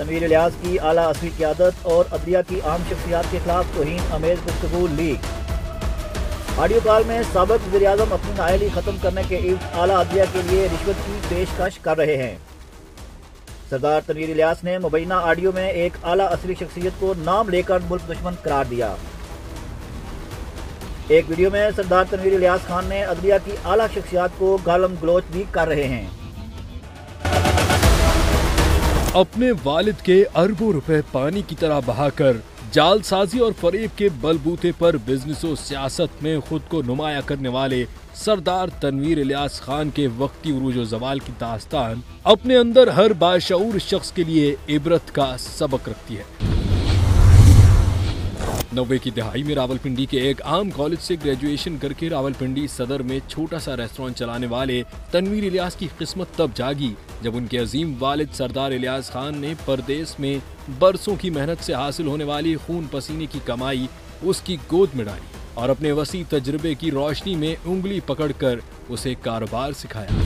تنویر الیاس کی اعلیٰ عسکری قیادت اور عدلیہ کی عام شخصیات کے خلاف توہین آمیز گفتگو لیک۔ آڈیو کال میں سابق وزیر اعظم اپنی نااہلی ختم کرنے کے عوض اعلیٰ عدلیہ کے لیے رشوت کی پیشکش کر رہے ہیں۔ سردار تنویر الیاس نے مبینہ آڈیو میں ایک اعلیٰ عسکری شخصیت کو نام لے کر ملک دشمن قرار دیا۔ ایک ویڈیو میں سردار تنویر الیاس خان نے عدلیہ کی اعلیٰ شخصیات کو گالم گلوچ بھی کر رہے ہیں۔ اپنے والد کے اربوں روپے پانی کی طرح بہا کر جال سازی اور فریب کے بل بوتے پر بزنس و سیاست میں خود کو نمایاں کرنے والے سردار تنویر الیاس خان کے وقتی عروج و زوال کی داستان اپنے اندر ہر باشعور شخص کے لیے عبرت کا سبق رکھتی ہے۔ 90 کی دہائی میں راولپنڈی کے ایک عام کالج سے گریجویشن کر کے راولپنڈی صدر میں چھوٹا سا ریسٹورانٹ چلانے والے تنویر الیاس کی قسمت تب جاگی جب ان کے عظیم والد سردار الیاس خان نے پردیس میں برسوں کی محنت سے حاصل ہونے والی خون پسینے کی کمائی اس کی گود میں ڈالی اور اپنے وسیع تجربے کی روشنی میں انگلی پکڑ کر اسے کاروبار سکھایا۔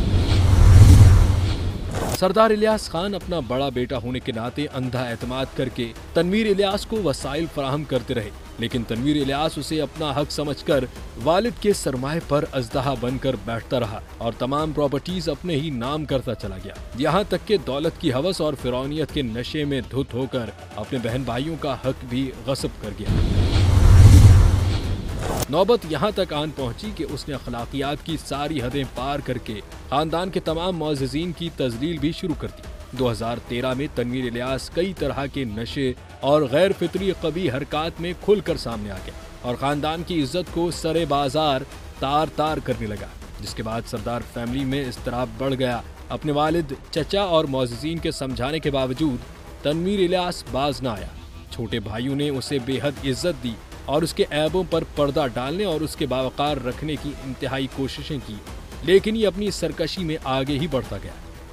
سردار الیاس خان اپنا بڑا بیٹا ہونے کے ناطے اندھا اعتماد کر کے تنویر الیاس کو وسائل فراہم کرتے رہے، لیکن تنویر الیاس اسے اپنا حق سمجھ کر والد کے سرمایہ پر ازدہا بن کر بیٹھتا رہا اور تمام پراپرٹیز اپنے ہی نام کرتا چلا گیا، یہاں تک کہ دولت کی ہوس اور فرعونیت کے نشے میں دھت ہو کر اپنے بہن بھائیوں کا حق بھی غصب کر گیا۔ نوبت یہاں تک آن پہنچی کہ اس نے اخلاقیات کی ساری حدیں پار کر کے خاندان کے تمام معززین کی تذلیل بھی شروع کر دی۔ 2013 میں تنویر الیاس کئی طرح کے نشے اور غیر فطری قبیح حرکات میں کھل کر سامنے آ گیا اور خاندان کی عزت کو سرے بازار تار تار کرنے لگا، جس کے بعد سردار فیملی میں اضطراب بڑھ گیا۔ اپنے والد، چچا اور معززین کے سمجھانے کے باوجود تنویر الیاس باز نہ آیا۔ چھوٹے بھائیوں نے اسے بے حد عزت دی اور اس کے عیبوں پر پردہ ڈالنے اور اس کے باوقار رکھنے کی انتہائی کوششیں کی، لیکن یہ اپنی سرکشی میں آگے ہی بڑھتا گیا۔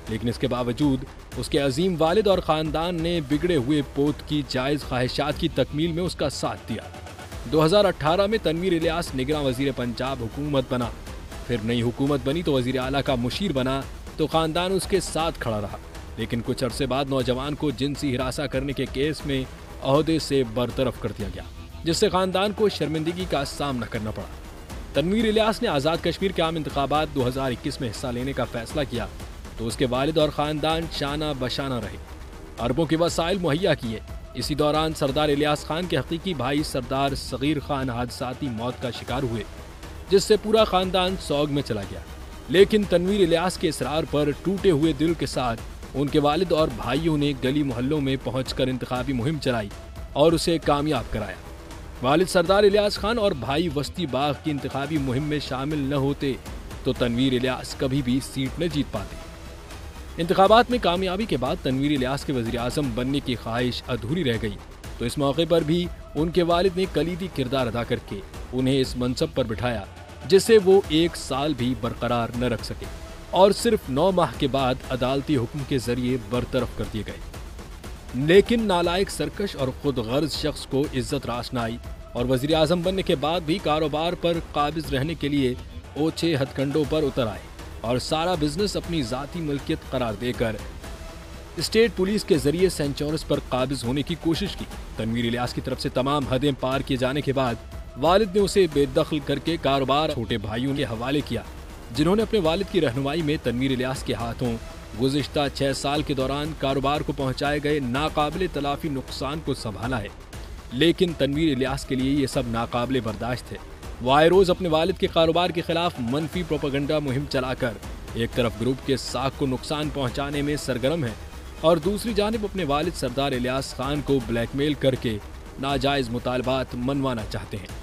لیکن اس کے باوجود اس کے عظیم والد اور خاندان نے بگڑے ہوئے پوت کی جائز خواہشات کی تکمیل میں اس کا ساتھ دیا۔ 2018 میں تنویر الیاس نگراں وزیر پنجاب حکومت بنا، پھر نئی حکومت بنی تو وزیر اعلیٰ کا مشیر بنا تو خاندان اس کے ساتھ کھڑا رہا، لیکن کچھ عرصے بعد نوجوان کو جنسی ہراساں کرنے کے کیس میں عہدے سے برطرف کر دیا گیا، جس سے خاندان کو شرمندگی کا سامنا کرنا پڑا۔ تنویر الیاس نے آزاد کشمیر کے عام انتخابات 2021 میں حصہ لینے کا فیصلہ کیا تو اس کے والد اور خاندان شانہ بشانہ رہے، اربوں کے وسائل مہیا کیے۔ اسی دوران سردار الیاس خان کے حقیقی بھائی سردار صغیر خان حادثاتی موت کا شکار ہوئے، جس سے پورا خاندان سوگ میں چلا گیا۔ لیکن تنویر الیاس کے اصرار پر ٹوٹے ہوئے دل کے ساتھ ان کے والد اور بھائیوں نے گلی محلوں میں پہنچ کر انتخابی مہم چلائی اور اسے کامیاب کرایا۔ والد سردار الیاس خان اور بھائی وسطی باغ کی انتخابی مہم میں شامل نہ ہوتے تو تنویر الیاس کبھی بھی سیٹ نہ جیت پاتے۔ انتخابات میں کامیابی کے بعد تنویر الیاس کے وزیر اعظم بننے کی خواہش ادھوری رہ گئی، تو اس موقع پر بھی ان کے والد نے کلیدی کردار ادا کر کے انہیں اس منصب پر بٹھایا، جسے وہ 1 سال بھی برقرار نہ رکھ سکے اور صرف 9 ماہ کے بعد عدالتی حکم کے ذریعے برطرف کر دیے گئے۔ لیکن نالائق، سرکش اور خود غرض شخص کو عزت راس نہ آئی اور وزیر اعظم بننے کے بعد بھی کاروبار پر قابض رہنے کے لیے اوچھے ہتھ کنڈوں پر اتر آئے اور سارا بزنس اپنی ذاتی ملکیت قرار دے کر اسٹیٹ پولیس کے ذریعے سینٹ جارج پر قابض ہونے کی کوشش کی۔ تنویر الیاس کی طرف سے تمام حدیں پار کیے جانے کے بعد والد نے اسے بے دخل کر کے کاروبار چھوٹے بھائیوں کے حوالے کیا، جنہوں نے اپنے والد کی رہنمائی میں تنویر الیاس کے ہاتھوں گزشتہ 6 سال کے دوران کاروبار کو پہنچائے گئے ناقابل تلافی نقصان کو سنبھالا ہے۔ لیکن تنویر الیاس کے لیے یہ سب ناقابل برداشت ہے۔ وہ آئے روز اپنے والد کے کاروبار کے خلاف منفی پروپیگنڈا مہم چلا کر ایک طرف گروپ کے ساکھ کو نقصان پہنچانے میں سرگرم ہے اور دوسری جانب اپنے والد سردار الیاس خان کو بلیک میل کر کے ناجائز مطالبات منوانا چاہتے ہیں۔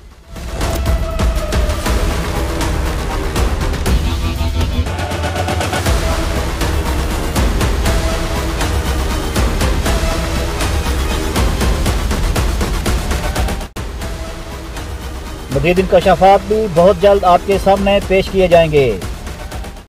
مزید انکشافات بھی بہت جلد آپ کے سامنے پیش کیے جائیں گے۔